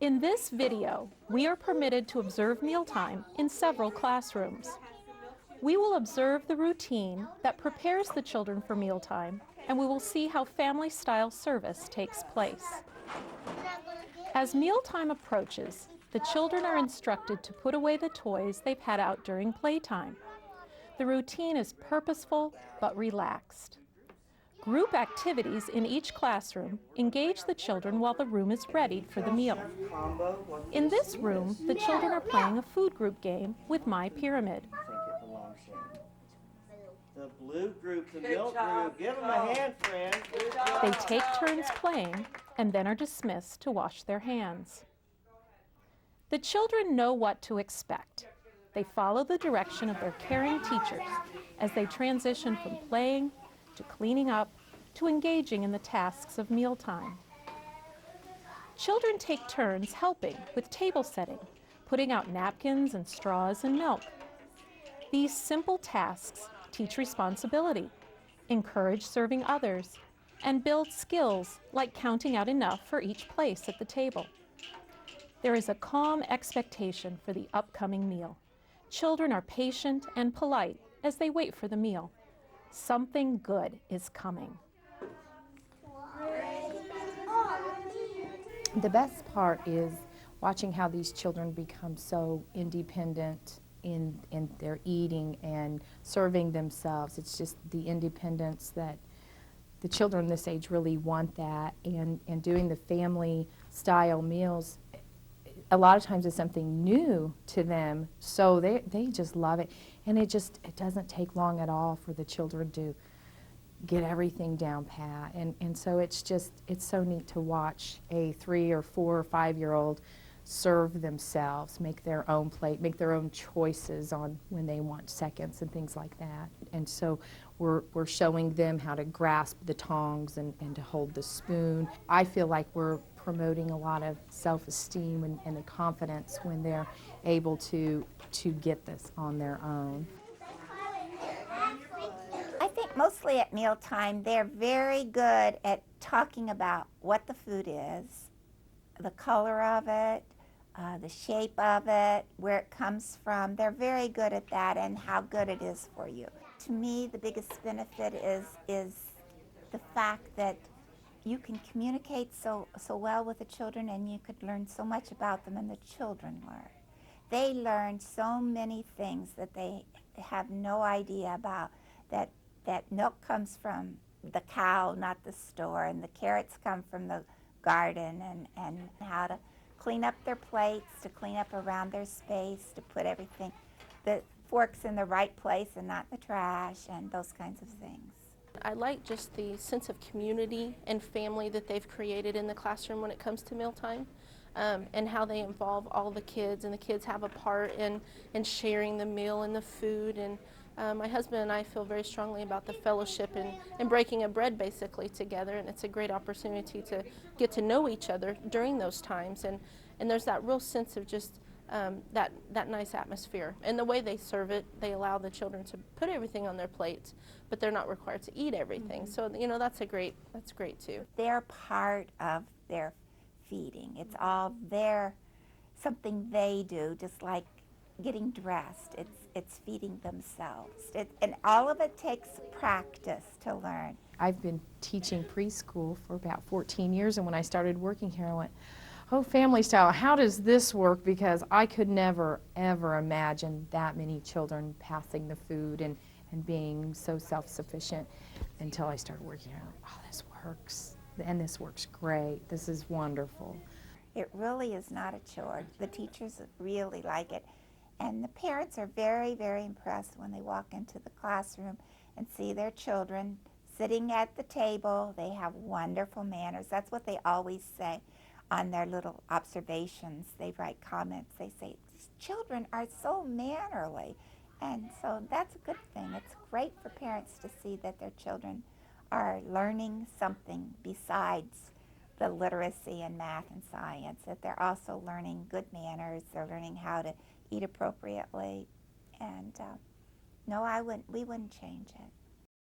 In this video, we are permitted to observe mealtime in several classrooms. We will observe the routine that prepares the children for mealtime, and we will see how family-style service takes place. As mealtime approaches, the children are instructed to put away the toys they've had out during playtime. The routine is purposeful but relaxed. Group activities in each classroom engage the children while the room is readied for the meal. In this room, the children are playing a food group game with My Pyramid. The blue group, the milk group. Give them a hand, friend. They take turns playing and then are dismissed to wash their hands. The children know what to expect. They follow the direction of their caring teachers as they transition from playing to cleaning up to engaging in the tasks of mealtime. Children take turns helping with table setting, putting out napkins and straws and milk. These simple tasks teach responsibility, encourage serving others, and build skills like counting out enough for each place at the table. There is a calm expectation for the upcoming meal. Children are patient and polite as they wait for the meal. Something good is coming. The best part is watching how these children become so independent in their eating and serving themselves. It's just the independence that the children this age really want that, and doing the family style meals a lot of times is something new to them, so they just love it, and it doesn't take long at all for the children to get everything down pat, and so it's so neat to watch a 3 or 4 or 5-year-old serve themselves, make their own plate, make their own choices on when they want seconds and things like that. And so we're showing them how to grasp the tongs and to hold the spoon. I feel like we're promoting a lot of self-esteem and the confidence when they're able to get this on their own. I think mostly at mealtime they're very good at talking about what the food is, the color of it, the shape of it, where it comes from. They're very good at that and how good it is for you. To me, the biggest benefit is the fact that you can communicate so well with the children, and you could learn so much about them, and the children learn. They learn so many things that they have no idea about, that milk comes from the cow, not the store, and the carrots come from the garden, and how to clean up their plates, to clean up around their space, to put everything, the forks in the right place and not in the trash, and those kinds of things. I like just the sense of community and family that they've created in the classroom when it comes to mealtime, and how they involve all the kids, and the kids have a part in sharing the meal and the food. And my husband and I feel very strongly about the fellowship and breaking of bread basically together, and it's a great opportunity to get to know each other during those times, and there's that real sense of just that nice atmosphere. And the way they serve it, they allow the children to put everything on their plates, but they're not required to eat everything. So that's great too. They're part of their feeding. It's all something they do, just like getting dressed. It's feeding themselves. And all of it takes practice to learn. I've been teaching preschool for about 14 years, and when I started working here, I went, oh, family style, how does this work? Because I could never, ever imagine that many children passing the food and being so self-sufficient until I started working here. Oh, this works, and this works great. This is wonderful. It really is not a chore. The teachers really like it, and the parents are very, very impressed when they walk into the classroom and see their children sitting at the table. They have wonderful manners. That's what they always say on their little observations. They write comments. They say, these children are so mannerly. And so that's a good thing. It's great for parents to see that their children are learning something besides the literacy in math and science, that they're also learning good manners. They're learning how to eat appropriately. And no, we wouldn't change it.